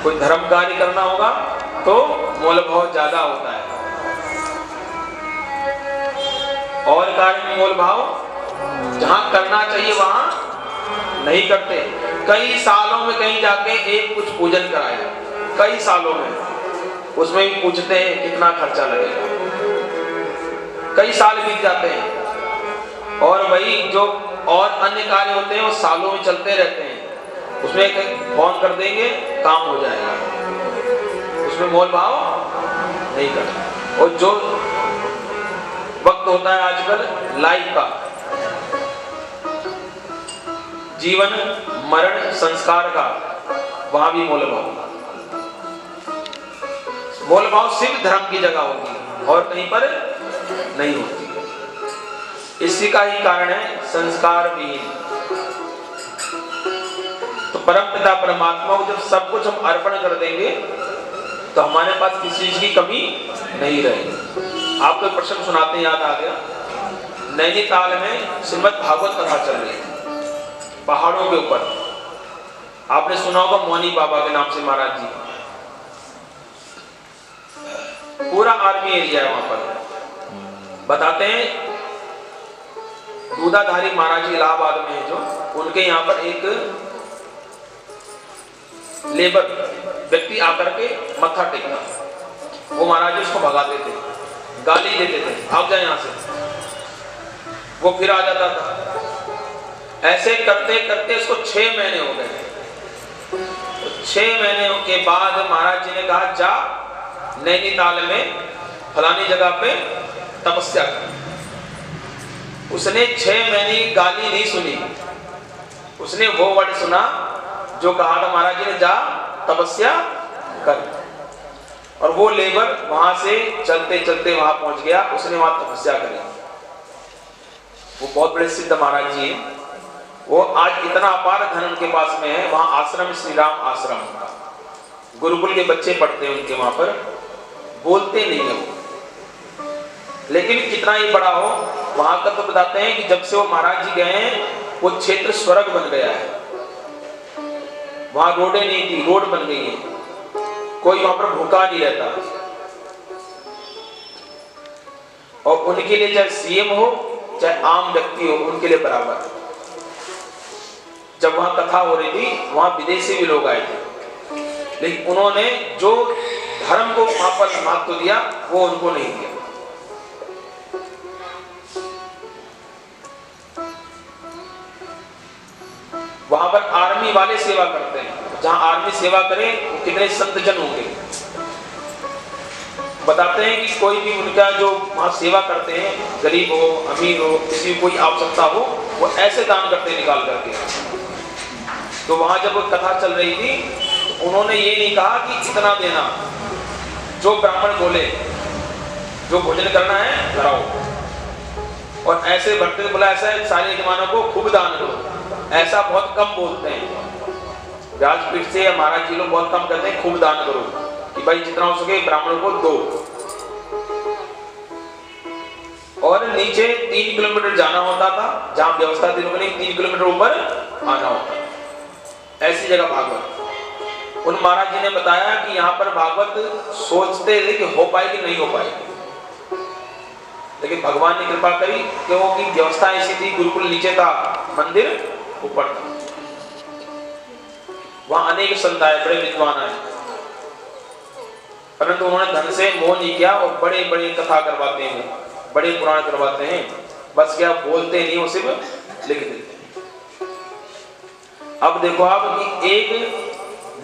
कोई धर्म कार्य करना होगा तो मोल भाव ज्यादा होता है, और कार्य में मोल भाव जहां करना चाहिए वहां नहीं करते। कई सालों में कहीं जाके एक कुछ पूजन कराया, कई सालों में, उसमें भी पूछते हैं कितना खर्चा लगेगा, कई साल बीत जाते हैं। और वही जो और अन्य कार्य होते हैं वो सालों में चलते रहते हैं, उसमें फोन कर देंगे काम हो जाएगा, उसमें मोल भाव नहीं करते। और जो वक्त होता है आजकल लाइफ का, जीवन मरण संस्कार का, वहां भी मोल भाव, मोल भाव सिर्फ धर्म की जगह होती है और कहीं पर नहीं होती। इसी का ही कारण है संस्कार विहीन। तो परमपिता परमात्मा को जब सब कुछ हम अर्पण कर देंगे तो हमारे पास किसी चीज की कमी नहीं रहेगी। आपको प्रसंग सुनाते हैं, याद आ गया। नैनीताल में श्रीमद् भागवत कथा चल रही है पहाड़ों के ऊपर। आपने सुना होगा मौनी बाबा के नाम से महाराज जी, पूरा आर्मी एरिया है वहां पर। बताते हैं दूधाधारी महाराज जी इलाहाबाद में है जो, उनके यहाँ पर एक लेबर व्यक्ति आकर के मत्था टेकता, वो महाराज उसको भगाते थे, गाली देते थे, भाग जाए यहाँ से, वो फिर आ जाता था। ऐसे करते करते उसको 6 महीने हो गए। 6 महीने के बाद महाराज जी ने कहा जा नैनीताल में फलानी जगह पे तपस्या कर। उसने 6 महीने गाली नहीं सुनी, उसने वो वर्ड सुना जो कहा था महाराज जी ने, जा तपस्या कर। और वो लेबर वहां से चलते चलते वहां पहुंच गया, उसने वहां तपस्या करी। वो बहुत बड़े सिद्ध महाराज जी हैं, वो आज इतना अपार धन उनके पास में है। वहां आश्रम श्री राम आश्रम, गुरुकुल के बच्चे पढ़ते हैं उनके वहां पर, बोलते नहीं है वो, लेकिन कितना ही बड़ा हो वहां का तो बताते हैं कि जब से वो महाराज जी गए हैं वो क्षेत्र स्वर्ग बन गया है। वहां रोडें नहीं थी, रोड बन गई है, कोई वहां पर भूखा नहीं रहता। और उनके लिए चाहे सीएम हो चाहे आम व्यक्ति हो, उनके लिए बराबर। जब वहां कथा हो रही थी वहां विदेशी भी लोग आए थे, लेकिन उन्होंने जो धर्म को वहां पर महत्व दिया वो उनको नहीं दिया। वहां पर आर्मी वाले सेवा करते हैं, जहां आर्मी सेवा करे वो कितने संत जन होंगे। बताते हैं कि कोई भी उनका जो वहां सेवा करते हैं, गरीब हो अमीर हो, किसी को कोई आवश्यकता हो, वो ऐसे दान करते निकाल करके। तो वहां जब कथा चल रही थी तो उन्होंने ये नहीं कहा कि इतना देना, जो ब्राह्मण बोले जो भोजन करना है कराओ, और ऐसे भक्त बोला ऐसा सारे जमानों को खूब दान दो, ऐसा बहुत कम बोलते हैं। व्यासपीठ से महाराज जी लोग बहुत कम कहते हैं खूब दान करो, कि भाई जितना हो सके ब्राह्मणों को दो। और नीचे 3 किलोमीटर जाना होता था, जहां व्यवस्था थी लोगों ने 3 किलोमीटर ऊपर आना होता, ऐसी जगह भागवत। उन महाराज जी ने बताया कि यहाँ पर भागवत सोचते थे कि हो पाएगी नहीं हो पाएगी, लेकिन भगवान ने कृपा करी क्योंकि व्यवस्था ऐसी थी, गुरुकुल नीचे था, मंदिर ऊपर था। वहां अनेक संत आए, बड़े विद्वान आए, परंतु उन्होंने धन से मोह नहीं किया और बड़े बड़े कथा करवाते हैं, बड़े पुराण करवाते हैं, बस क्या बोलते नहीं, वो सिर्फ लिख देते हैं। अब देखो आप कि एक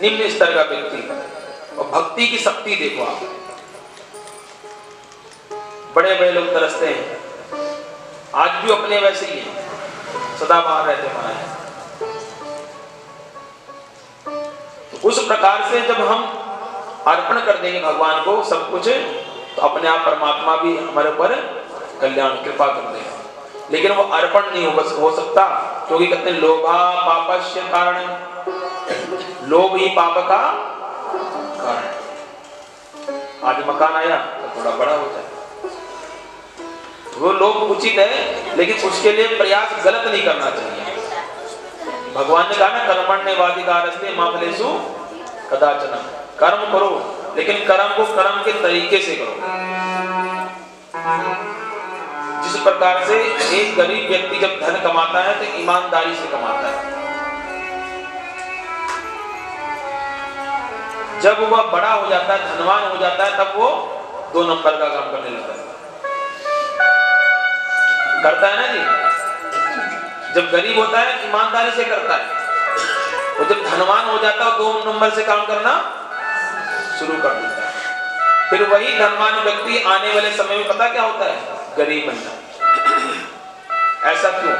निम्न स्तर का व्यक्ति और भक्ति की शक्ति देखो आप, बड़े बड़े लोग तरसते हैं, आज भी अपने वैसे ही हैं, सदा बाहर रहते हैं। तो उस प्रकार से जब हम अर्पण कर देंगे भगवान को सब कुछ, तो अपने आप परमात्मा भी हमारे ऊपर कल्याण कृपा कर देगा। लेकिन वो अर्पण नहीं हो सकता, क्योंकि कहते हैं लोभा पापस्य कारण, लोभ ही पाप का कारण। आज मकान आया तो थोड़ा बड़ा हो जाए, वो लोभ उचित है, लेकिन उसके लिए प्रयास गलत नहीं करना चाहिए। भगवान ने कहा ना कर्मण्येवाधिकारस्ते मा फलेषु कदाचन, कर्म करो लेकिन कर्म को कर्म के तरीके से करो। जिस प्रकार से एक गरीब व्यक्ति जब धन कमाता है तो ईमानदारी से कमाता है, जब वह बड़ा हो जाता है, धनवान हो जाता है, तब वो 2 नंबर का काम करने लगता है। करता है ना जी। जब गरीब होता है ईमानदारी से करता है, और जब धनवान हो जाता है 2 नंबर से काम करना शुरू कर देता है। फिर वही धनवान व्यक्ति आने वाले समय में पता क्या होता है, गरीब बन जाता है। ऐसा क्यों?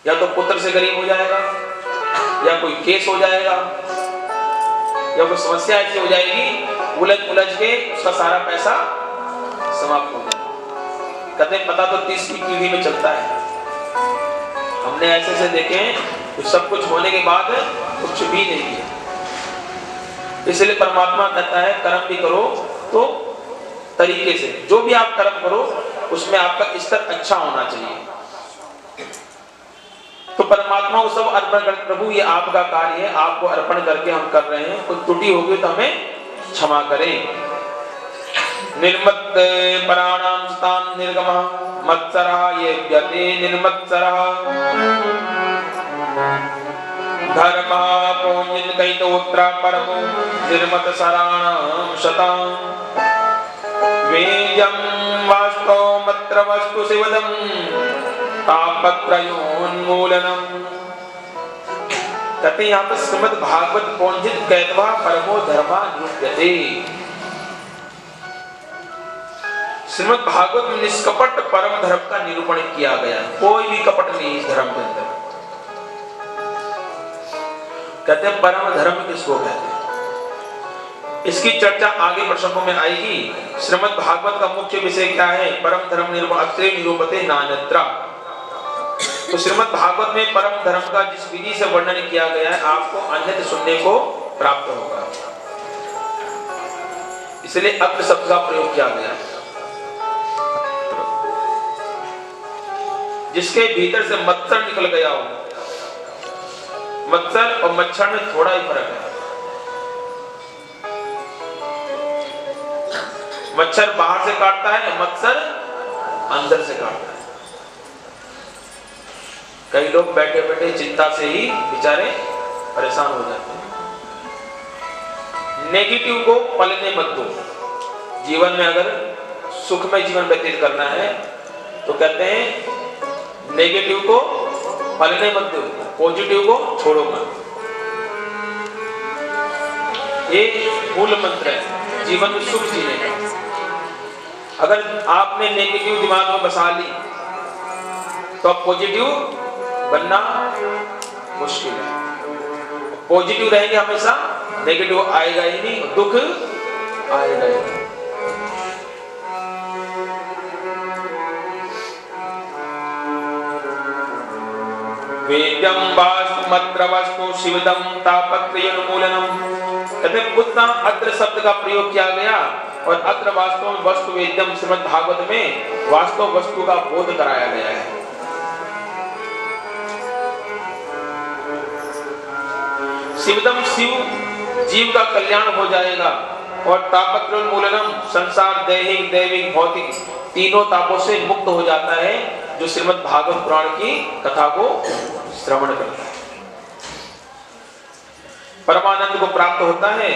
या तो पुत्र से गरीब हो जाएगा, या कोई केस हो जाएगा, या कोई समस्या ऐसी हो जाएगी, उलझ के उसका सारा पैसा समाप्त हो जाएगा। कहते हैं पता तो 30 की पीढ़ी में चलता है। हमने ऐसे देखे तो सब कुछ होने के बाद कुछ भी नहीं है। इसलिए परमात्मा कहता है कर्म भी करो तो तरीके से, जो भी आप कर्म करो उसमें आपका स्तर अच्छा होना चाहिए। तो परमात्मा को सब अर्पण कर, प्रभु ये आपका कार्य है, आपको अर्पण करके हम कर रहे हैं, कोई त्रुटि होगी तो हमें क्षमा करें। निर्मत प्राणाम स्थान निर्गमः मत्सरः ये व्यते निर्मत्सरः धर्मः पुण्यं कैतोत्र परमो निर्मत सराणां शतां वेद्यं वास्तव मत्र वस्तु शिवदं तापत्रयोन्मूलनम। कहते हैं यहाँ पर श्रीमद् भागवत पौंजित कैतवा परमो धर्मा निरूप्यते। श्रीमद् भागवत में निष्कपट परम धर्म का निरूपण किया गया, कोई भी कपट नहीं इस धर्म के अंदर। कहते हैं परम धर्म किसको कहते हैं, इसकी चर्चा आगे प्रसंगों में आएगी। श्रीमद् भागवत का मुख्य विषय क्या है, परम धर्म निरूपण अत्रे निरूपते नान्यत्र। तो श्रीमद् भागवत में परम धर्म का जिस विधि से वर्णन किया गया है आपको अन्यत्र सुनने को प्राप्त होगा, इसलिए अत्र शब्द का प्रयोग किया गया है। जिसके भीतर से मत्सर निकल गया हो, मत्सर और मच्छर में थोड़ा ही फर्क है। मच्छर बाहर से काटता है, मत्सर अंदर से काटता है। कई लोग बैठे बैठे चिंता से ही बेचारे परेशान हो जाते हैं। नेगेटिव को पलने मत दो। जीवन में अगर सुखमय जीवन व्यतीत करना है तो कहते हैं नेगेटिव को पलने मत दो, पॉजिटिव को छोड़ो मत। ये मूल मंत्र है जीवन में सुख जीने का। अगर आपने नेगेटिव दिमाग में बसा ली तो अब पॉजिटिव बनना मुश्किल है। पॉजिटिव रहेंगे हमेशा, नेगेटिव आएगा ही नहीं, दुख आएगा ही नहीं। वेद्यं वास्तु मत्र वस्तु शिवदं तापत्रयोन्मूलनम। कहते पुनः अत्र शब्द का प्रयोग किया गया और अत्र वास्तव में वस्तु वेद्यम श्रीमद् भागवत में वास्तव वस्तु का बोध कराया गया है। शिवदम शिव जीव का कल्याण हो जाएगा और तापत्रोन्मूलनम संसार दैहिक दैविक भौतिक तीनों तापों से मुक्त हो जाता है जो श्रीमद् भागवत पुराण की कथा को श्रवण करता है, परमानंद को प्राप्त होता है।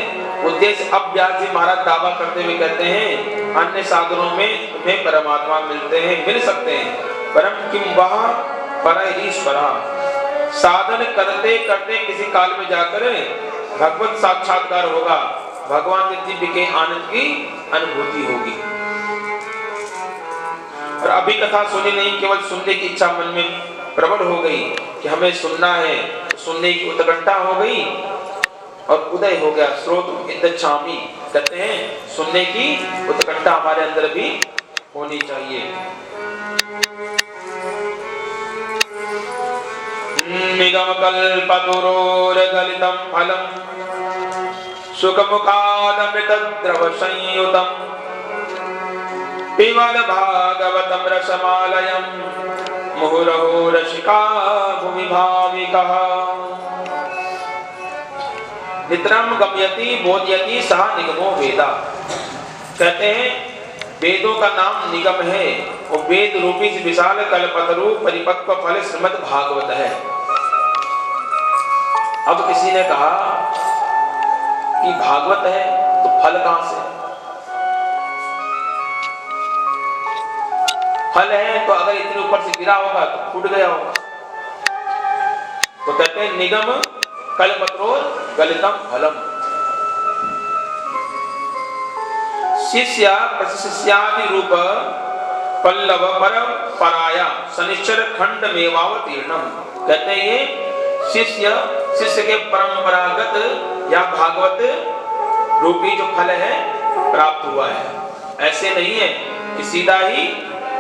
उद्देश्य अब व्यास जी महाराज दावा करते हुए कहते हैं अन्य साधनों में तुम्हें परमात्मा मिलते हैं, मिल सकते हैं, परम किम वह परईश्वर। साधन करते करते किसी काल में जाकर भगवत साक्षात्कार होगा, भगवान के दिव्य के आनंद की अनुभूति होगी। और अभी कथा सुनी नहीं, केवल सुनने की इच्छा मन में प्रबल हो गई कि हमें सुनना है, सुनने की उत्कंठा हो गई और उदय हो गया श्रोत इच्छामि। कहते हैं सुनने की उत्कंठा हमारे अंदर भी होनी चाहिए। निगम कल्पतरोर्गलितं फलं सुखमुखादमृतद्रव संयुतं पिबद भागवतं रसमालयं मुहुरहो रसिका भूमि भाविकः। नितरम गमयति बोधयति सह निगमो वेदा। कहते हैं वेदों का नाम निगम है और वेद रूपी विशाल कल्पतरु परिपक्व फल श्रीमद् भागवत है। अब किसी ने कहा कि भागवत है तो फल कहां से? फल है तो अगर इतने ऊपर से गिरा होगा तो फूट गया होगा। तो कहते हैं निगम कल्पतरो गलितम फलम। शिष्य प्रशिष्यादि रूप पल्लव परंपराया शनिश्चर खंड मेवावतीर्णम। कहते हैं ये शिष्य के परंपरागत या भागवत रूपी जो फल है प्राप्त हुआ है। ऐसे नहीं है कि सीधा ही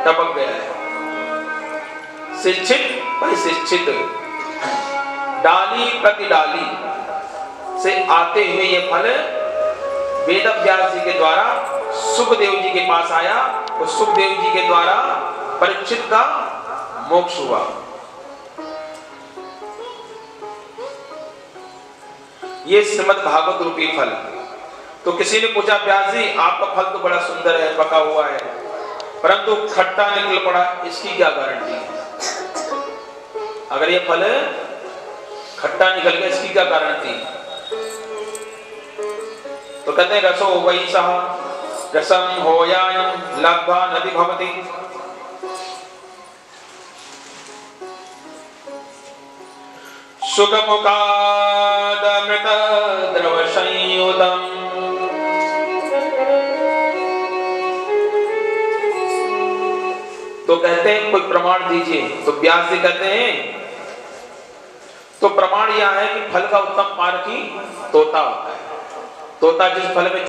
टपक गया है। शिक्षित परिशिक्षित डाली प्रति डाली से आते हुए ये फल वेद व्यास जी के द्वारा सुखदेव जी के पास आया और सुखदेव जी के द्वारा परीक्षित का मोक्ष हुआ। ये श्रीमद् भागवत रूपी फल। तो किसी ने पूछा व्यास जी आपका फल तो बड़ा सुंदर है, पका हुआ है, परंतु खट्टा निकल पड़ा, इसकी क्या गारंटी है? अगर ये फल खट्टा निकल गया इसकी क्या गारंटी? तो कहते हैं रसो वही सह रसम होयायम लब्धा नदी भवति। सुखमुखाद मृत द्रव संयुतम। तो कहते हैं कोई प्रमाण दीजिए। तो व्यास जी कहते हैं तो प्रमाण यह है कि फल का उत्तम पारखी तोता होता है। तोता जिस फल में